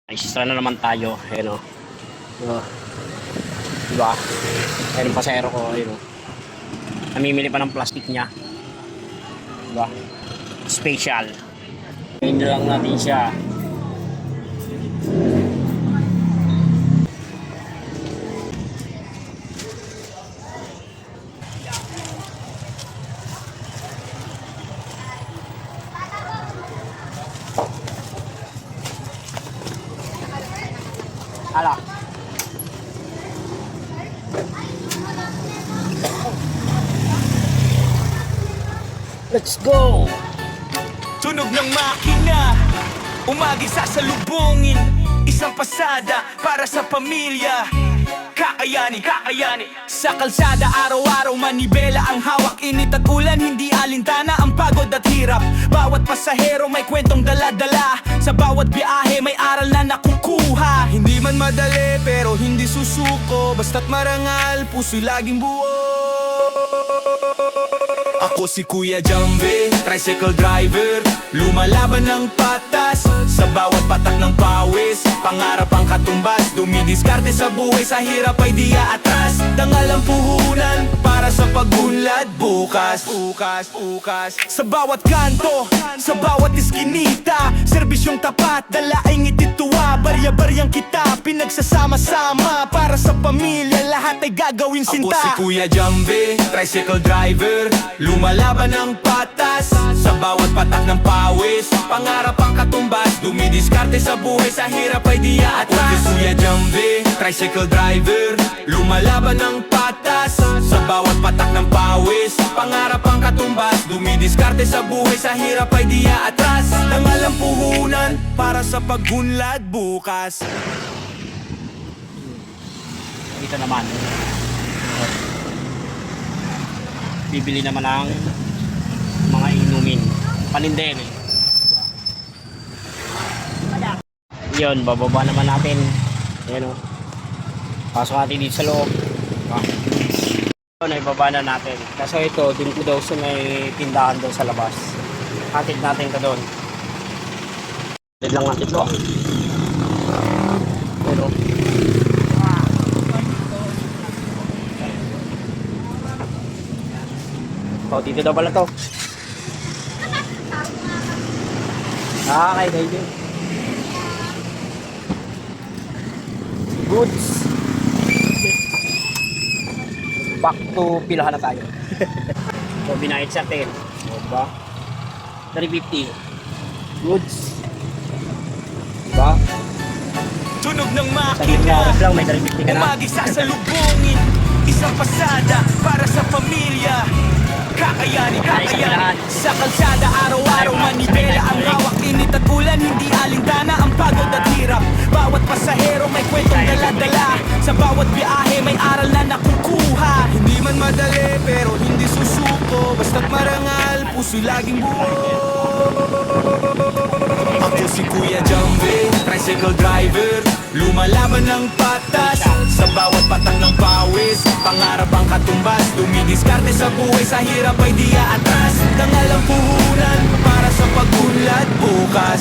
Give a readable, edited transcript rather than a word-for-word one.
Extra na naman tayo, ayun o. Diba? Ayun yung pasero ko, ayun o. Namimili pa ng plastic niya. Diba? Special. Ayun na lang natin siya. Hala. Let's go! Tunog ng makina, umagi sasalubungin. Isang pasada para sa pamilya. Kakayanin, kakayanin. Sa kalsada araw-araw manibela ang hawak. Init at ulan, hindi alintana ang pagod at hirap. Bawat pasahero may kwentong dala-dala. Sa bawat biyahe may aral na nakukuha. Hindi man madali pero hindi susuko. Basta't marangal, puso'y laging buo. Ako si Kuya Jambe, tricycle driver. Lumalaban ng patas sa bawat patak ng pawis. Pangarap ang katumbas, dumidiskarte sa buhay. Sa hirap ay di aatras. Dangal ang puhunan para sa pagunlad bukas. Bukas, bukas. Sa bawat kanto, sa bawat iskinita, serbisyong tapat, dalaing itituwa. Barya-baryang kita, pinagsasama-sama. Para sa pamilya, lahat ay gagawin sinta. Ako si Kuya Jambe, tricycle driver. Lumalaban ng patas sa bawat patak ng pawis. Pangarap ang katumbas, dumidiskarte sa buhay. Sa hirap ay di aatras. Ako si Kuya Jambe, tricycle driver. Lumalaban ng patas sa bawat patak ng pawis. Pangarap ang katumbas, dumidiskarte sa buhay. Sa hirap ay di aatras. Dangal ang puhunan para sa pagunlad bukas. Dito naman. Bibili naman ng mga inumin. Panindin eh. Yun, bababa naman natin. Ayan o. Pasok natin dito sa loob. Yun, ay baba na natin. Kaso ito, dun ko daw sa may tindahan daw sa labas. Hatid natin ka doon. Hatid lang natin ito. Ayan o. Oh, dito daw pala to. Okay, thank you. Goods. Back to pilahan na tayo. So, binayad sa 10. O, diba? 350. Goods. Diba? Tunog ng Sa gitna makina, lang, may 350 ka na. umagi sasalubungin. Isang pasada para sa pamilya. Kakayanin, kakayanin. Sa kalsada araw-araw manibela ang hawak. Init at ulan, hindi alintana ang pagod at hirap. Bawat pasahero may kwentong dala-dala. Sa bawat biyahe may aral na nakukuha. Hindi man madali pero hindi susuko. Basta't marangal, puso'y laging buo. Ako si Kuya Jambe, tricycle driver. Lumalaban ng patas sa bawat patak ng pawis. Pangarap ang katumbas, dumidiskarte sa buhay. Sa hirap ay di aatras. Dangal ang puhunan para sa pagunlad bukas.